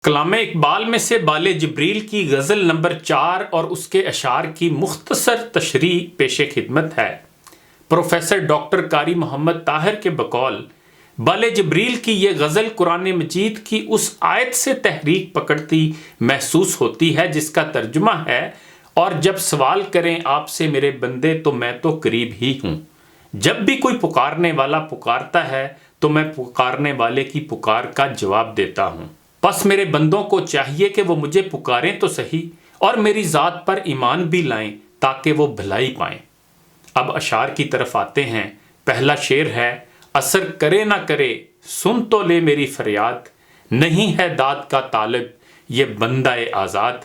کلام اقبال میں سے بال جبریل کی غزل نمبر 4 اور اس کے اشعار کی مختصر تشریح پیش خدمت ہے۔ پروفیسر ڈاکٹر قاری محمد طاہر کے بقول بال جبریل کی یہ غزل قرآن مجید کی اس آیت سے تحریک پکڑتی محسوس ہوتی ہے جس کا ترجمہ ہے، اور جب سوال کریں آپ سے میرے بندے تو میں تو قریب ہی ہوں۔ جب بھی کوئی پکارنے والا پکارتا ہے تو میں پکارنے والے کی پکار کا جواب دیتا ہوں۔ پس میرے بندوں کو چاہیے کہ وہ مجھے پکاریں تو صحیح اور میری ذات پر ایمان بھی لائیں تاکہ وہ بھلائی پائیں۔ اب اشعار کی طرف آتے ہیں۔ پہلا شعر ہے: اثر کرے نہ کرے سن تو لے میری فریاد، نہیں ہے داد کا طالب یہ بندہ آزاد۔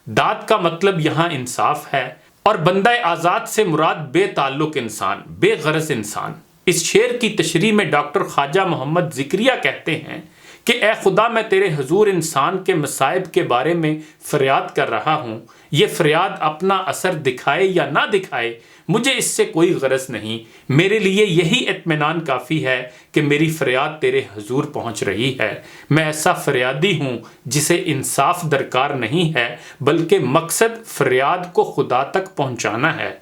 داد کا مطلب یہاں انصاف ہے، اور بندہ آزاد سے مراد بے تعلق انسان، بے غرض انسان۔ اس شعر کی تشریح میں ڈاکٹر خواجہ محمد ذکریہ کہتے ہیں کہ اے خدا، میں تیرے حضور انسان کے مصائب کے بارے میں فریاد کر رہا ہوں۔ یہ فریاد اپنا اثر دکھائے یا نہ دکھائے مجھے اس سے کوئی غرض نہیں، میرے لیے یہی اطمینان کافی ہے کہ میری فریاد تیرے حضور پہنچ رہی ہے۔ میں ایسا فریادی ہوں جسے انصاف درکار نہیں ہے، بلکہ مقصد فریاد کو خدا تک پہنچانا ہے۔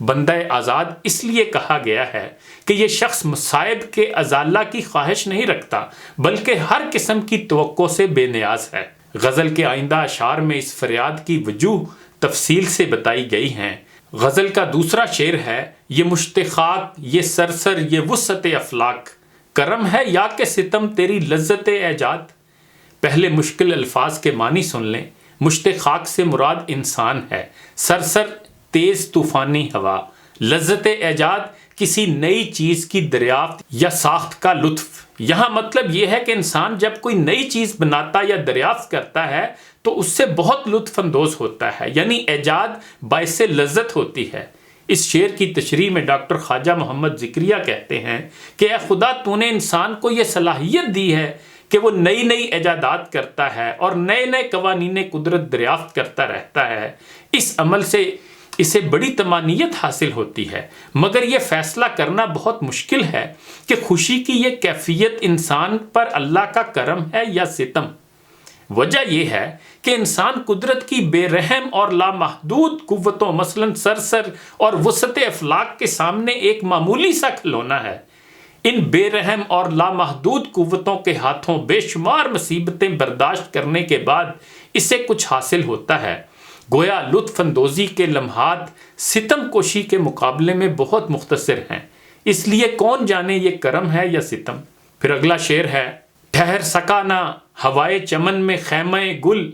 بندہ آزاد اس لیے کہا گیا ہے کہ یہ شخص مصائب کے ازالہ کی خواہش نہیں رکھتا، بلکہ ہر قسم کی توقع سے بے نیاز ہے۔ غزل کے آئندہ اشعار میں اس فریاد کی وجوہ تفصیل سے بتائی گئی ہیں۔ غزل کا دوسرا شعر ہے: یہ مشت خاک یہ سرسر یہ وسعت افلاک، کرم ہے یا کہ ستم تیری لذت ایجاد۔ پہلے مشکل الفاظ کے معنی سن لیں۔ مشت خاک سے مراد انسان ہے، سرسر تیز طوفانی ہوا، لذت ایجاد کسی نئی چیز کی دریافت یا ساخت کا لطف۔ یہاں مطلب یہ ہے کہ انسان جب کوئی نئی چیز بناتا یا دریافت کرتا ہے تو اس سے بہت لطف اندوز ہوتا ہے، یعنی ایجاد باعث لذت ہوتی ہے۔ اس شعر کی تشریح میں ڈاکٹر خواجہ محمد ذکریہ کہتے ہیں کہ اے خدا، تو نے انسان کو یہ صلاحیت دی ہے کہ وہ نئی نئی ایجادات کرتا ہے اور نئے نئے قوانین قدرت دریافت کرتا رہتا ہے۔ اس عمل سے اسے بڑی طمانینت حاصل ہوتی ہے، مگر یہ فیصلہ کرنا بہت مشکل ہے کہ خوشی کی یہ کیفیت انسان پر اللہ کا کرم ہے یا ستم۔ وجہ یہ ہے کہ انسان قدرت کی بے رحم اور لامحدود قوتوں مثلا سرسر اور وسعت افلاک کے سامنے ایک معمولی سا کھلونا ہے۔ ان بے رحم اور لامحدود قوتوں کے ہاتھوں بے شمار مصیبتیں برداشت کرنے کے بعد اسے کچھ حاصل ہوتا ہے۔ گویا لطف اندوزی کے لمحات ستم کوشی کے مقابلے میں بہت مختصر ہیں، اس لیے کون جانے یہ کرم ہے یا ستم۔ پھر اگلا شعر ہے: ٹھہر سکا نہ ہوائے چمن میں خیمہ گل،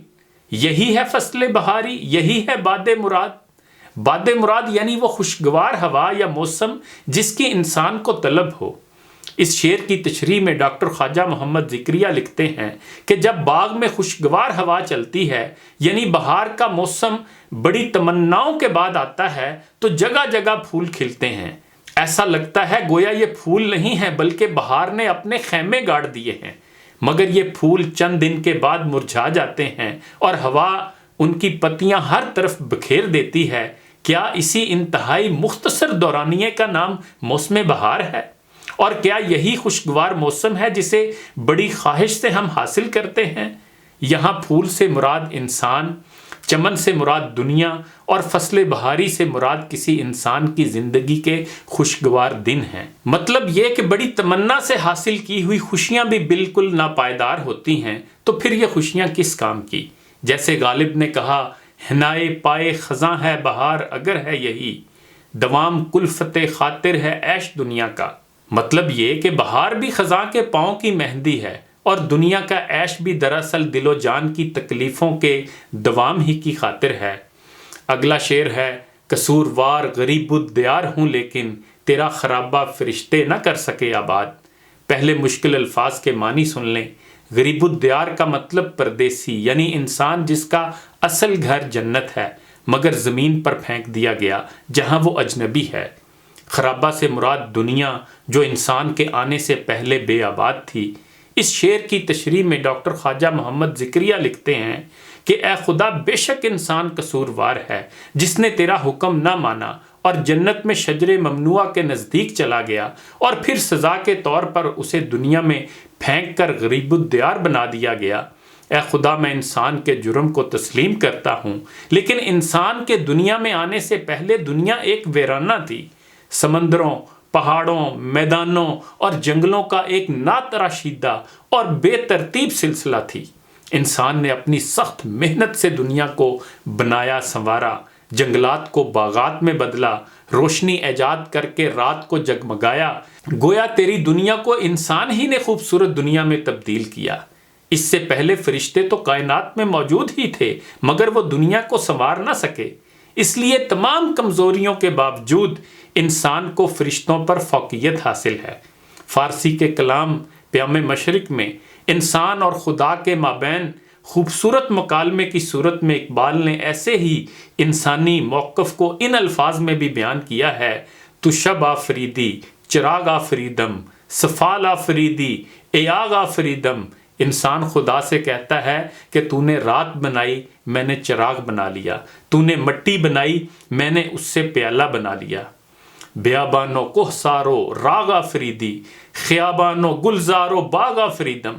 یہی ہے فصل بہاری یہی ہے باد مراد۔ باد مراد یعنی وہ خوشگوار ہوا یا موسم جس کی انسان کو طلب ہو۔ اس شعر کی تشریح میں ڈاکٹر خواجہ محمد ذکریہ لکھتے ہیں کہ جب باغ میں خوشگوار ہوا چلتی ہے، یعنی بہار کا موسم بڑی تمناؤں کے بعد آتا ہے، تو جگہ جگہ پھول کھلتے ہیں۔ ایسا لگتا ہے گویا یہ پھول نہیں ہیں بلکہ بہار نے اپنے خیمے گاڑ دیے ہیں، مگر یہ پھول چند دن کے بعد مرجھا جاتے ہیں اور ہوا ان کی پتیاں ہر طرف بکھیر دیتی ہے۔ کیا اسی انتہائی مختصر دورانیے کا نام موسم بہار ہے؟ اور کیا یہی خوشگوار موسم ہے جسے بڑی خواہش سے ہم حاصل کرتے ہیں؟ یہاں پھول سے مراد انسان، چمن سے مراد دنیا، اور فصل بہاری سے مراد کسی انسان کی زندگی کے خوشگوار دن ہیں۔ مطلب یہ کہ بڑی تمنا سے حاصل کی ہوئی خوشیاں بھی بالکل ناپائیدار ہوتی ہیں، تو پھر یہ خوشیاں کس کام کی؟ جیسے غالب نے کہا: حنائے پائے خزاں ہے بہار اگر ہے یہی، دوام کلفت خاطر ہے عیش دنیا کا۔ مطلب یہ کہ بہار بھی خزاں کے پاؤں کی مہندی ہے، اور دنیا کا عیش بھی دراصل دل و جان کی تکلیفوں کے دوام ہی کی خاطر ہے۔ اگلا شعر ہے: قصوروار غریب الدیار ہوں لیکن تیرا خرابہ فرشتے نہ کر سکے آباد۔ پہلے مشکل الفاظ کے معنی سن لیں۔ غریب الدیار کا مطلب پردیسی، یعنی انسان جس کا اصل گھر جنت ہے مگر زمین پر پھینک دیا گیا جہاں وہ اجنبی ہے۔ خرابہ سے مراد دنیا جو انسان کے آنے سے پہلے بے آباد تھی۔ اس شعر کی تشریح میں ڈاکٹر خواجہ محمد ذکریہ لکھتے ہیں کہ اے خدا، بے شک انسان قصوروار ہے جس نے تیرا حکم نہ مانا اور جنت میں شجر ممنوعہ کے نزدیک چلا گیا، اور پھر سزا کے طور پر اسے دنیا میں پھینک کر غریب الدیار بنا دیا گیا۔ اے خدا میں انسان کے جرم کو تسلیم کرتا ہوں، لیکن انسان کے دنیا میں آنے سے پہلے دنیا ایک ویرانہ تھی، سمندروں، پہاڑوں، میدانوں اور جنگلوں کا ایک ناتراشیدہ اور بے ترتیب سلسلہ تھی۔ انسان نے اپنی سخت محنت سے دنیا کو بنایا سنوارا، جنگلات کو باغات میں بدلا، روشنی ایجاد کر کے رات کو جگمگایا۔ گویا تیری دنیا کو انسان ہی نے خوبصورت دنیا میں تبدیل کیا۔ اس سے پہلے فرشتے تو کائنات میں موجود ہی تھے، مگر وہ دنیا کو سنوار نہ سکے۔ اس لیے تمام کمزوریوں کے باوجود انسان کو فرشتوں پر فوقیت حاصل ہے۔ فارسی کے کلام پیام مشرق میں انسان اور خدا کے مابین خوبصورت مکالمے کی صورت میں اقبال نے ایسے ہی انسانی موقف کو ان الفاظ میں بھی بیان کیا ہے: تو شب آفریدی چراغ آفریدم، صفال آفریدی ایاغ آفریدم۔ انسان خدا سے کہتا ہے کہ تو نے رات بنائی، میں نے چراغ بنا لیا، تو نے مٹی بنائی، میں نے اس سے پیالہ بنا لیا۔ بیابانو کوہسارو راگ آفریدی، خیابانو گلزارو باغ آفریدم۔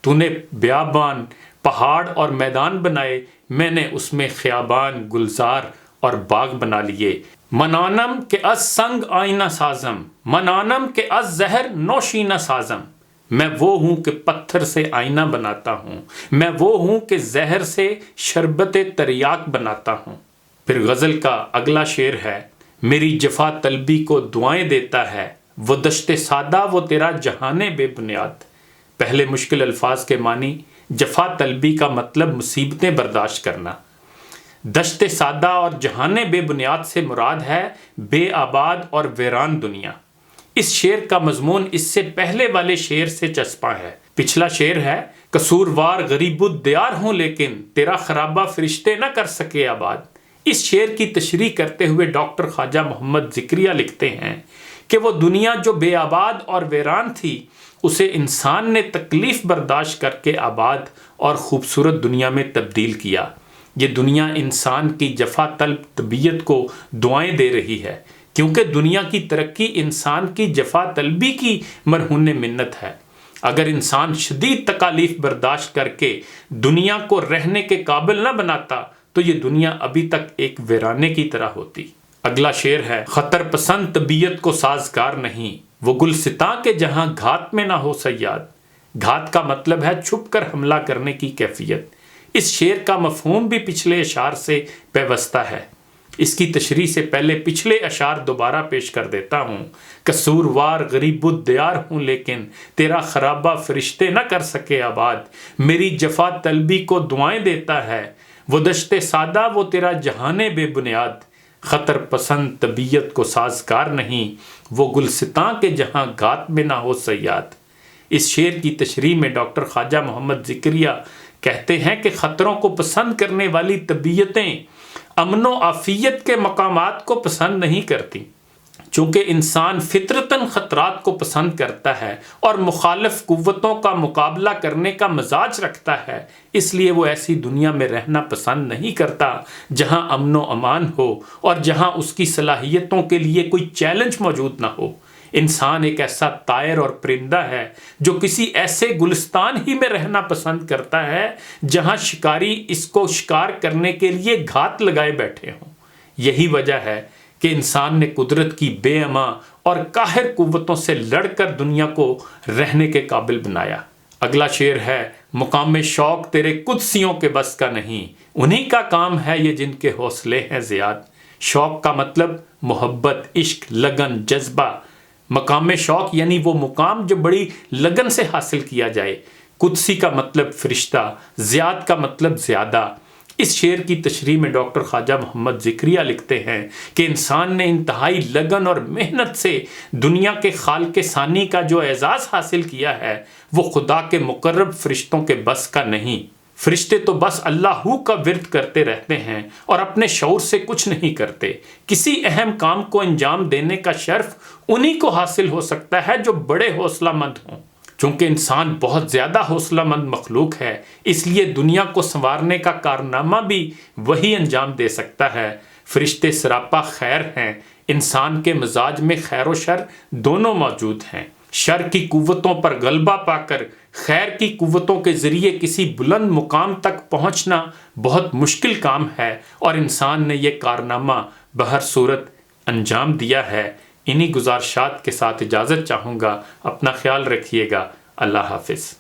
تو نے بیابان، پہاڑ اور میدان بنائے، میں نے اس میں خیابان، گلزار اور باغ بنا لیے۔ منانم کے از سنگ آئینہ سازم، منانم کے از زہر نوشینہ سازم۔ میں وہ ہوں کہ پتھر سے آئینہ بناتا ہوں، میں وہ ہوں کہ زہر سے شربت تریاک بناتا ہوں۔ پھر غزل کا اگلا شعر ہے: میری جفا طلبی کو دعائیں دیتا ہے، وہ دشت سادہ وہ تیرا جہان بے بنیاد۔ پہلے مشکل الفاظ کے معنی: جفا طلبی کا مطلب مصیبتیں برداشت کرنا، دشت سادہ اور جہان بے بنیاد سے مراد ہے بے آباد اور ویران دنیا۔ اس شعر کا مضمون اس سے پہلے والے شعر سے چسپاں ہے۔ پچھلا شعر ہے: قصوروار غریب الدیار ہوں لیکن تیرا خرابہ فرشتے نہ کر سکے آباد۔ اس شعر کی تشریح کرتے ہوئے ڈاکٹر خواجہ محمد ذکریہ لکھتے ہیں کہ وہ دنیا جو بے آباد اور ویران تھی، اسے انسان نے تکلیف برداشت کر کے آباد اور خوبصورت دنیا میں تبدیل کیا۔ یہ دنیا انسان کی جفا طلب طبیعت کو دعائیں دے رہی ہے، کیونکہ دنیا کی ترقی انسان کی جفا طلبی کی مرہون منت ہے۔ اگر انسان شدید تکالیف برداشت کر کے دنیا کو رہنے کے قابل نہ بناتا تو یہ دنیا ابھی تک ایک ویرانے کی طرح ہوتی۔ اگلا شعر ہے: خطر پسند طبیعت کو سازگار نہیں، وہ گلستاں کے جہاں گھات میں نہ ہو صیاد۔ گھات کا مطلب ہے چھپ کر حملہ کرنے کی کیفیت۔ اس شعر کا مفہوم بھی پچھلے اشعار سے پیوستہ ہے۔ اس کی تشریح سے پہلے پچھلے اشعار دوبارہ پیش کر دیتا ہوں: قصوروار غریب الدیار ہوں لیکن تیرا خرابہ فرشتے نہ کر سکے آباد۔ میری جفا طلبی کو دعائیں دیتا ہے، وہ دشت سادہ وہ تیرا جہان بے بنیاد۔ خطر پسند طبیعت کو سازگار نہیں، وہ گلستاں کے جہاں گھات میں نہ ہو صیاد۔ اس شعر کی تشریح میں ڈاکٹر خواجہ محمد ذکریہ کہتے ہیں کہ خطروں کو پسند کرنے والی طبیعتیں امن و عافیت کے مقامات کو پسند نہیں کرتی۔ چونکہ انسان فطرتاً خطرات کو پسند کرتا ہے اور مخالف قوتوں کا مقابلہ کرنے کا مزاج رکھتا ہے، اس لیے وہ ایسی دنیا میں رہنا پسند نہیں کرتا جہاں امن و امان ہو اور جہاں اس کی صلاحیتوں کے لیے کوئی چیلنج موجود نہ ہو۔ انسان ایک ایسا طائر اور پرندہ ہے جو کسی ایسے گلستان ہی میں رہنا پسند کرتا ہے جہاں شکاری اس کو شکار کرنے کے لیے گھات لگائے بیٹھے ہوں۔ یہی وجہ ہے کہ انسان نے قدرت کی بے امان اور قاہر قوتوں سے لڑ کر دنیا کو رہنے کے قابل بنایا۔ اگلا شعر ہے: مقام شوق تیرے قدسیوں کے بس کا نہیں، انہی کا کام ہے یہ جن کے حوصلے ہیں زیاد۔ شوق کا مطلب محبت، عشق، لگن، جذبہ۔ مقام شوق یعنی وہ مقام جو بڑی لگن سے حاصل کیا جائے۔ قدسی کا مطلب فرشتہ، زیاد کا مطلب زیادہ۔ اس شعر کی تشریح میں ڈاکٹر خواجہ محمد ذکریہ لکھتے ہیں کہ انسان نے انتہائی لگن اور محنت سے دنیا کے خالق ثانی کا جو اعزاز حاصل کیا ہے وہ خدا کے مقرب فرشتوں کے بس کا نہیں۔ فرشتے تو بس اللہ کا ورد کرتے رہتے ہیں اور اپنے شعور سے کچھ نہیں کرتے۔ کسی اہم کام کو انجام دینے کا شرف انہی کو حاصل ہو سکتا ہے جو بڑے حوصلہ مند ہوں۔ چونکہ انسان بہت زیادہ حوصلہ مند مخلوق ہے، اس لیے دنیا کو سنوارنے کا کارنامہ بھی وہی انجام دے سکتا ہے۔ فرشتے سراپا خیر ہیں، انسان کے مزاج میں خیر و شر دونوں موجود ہیں۔ شر کی قوتوں پر غلبہ پا کر خیر کی قوتوں کے ذریعے کسی بلند مقام تک پہنچنا بہت مشکل کام ہے، اور انسان نے یہ کارنامہ بہر صورت انجام دیا ہے۔ انہی گزارشات کے ساتھ اجازت چاہوں گا۔ اپنا خیال رکھیے گا۔ اللہ حافظ۔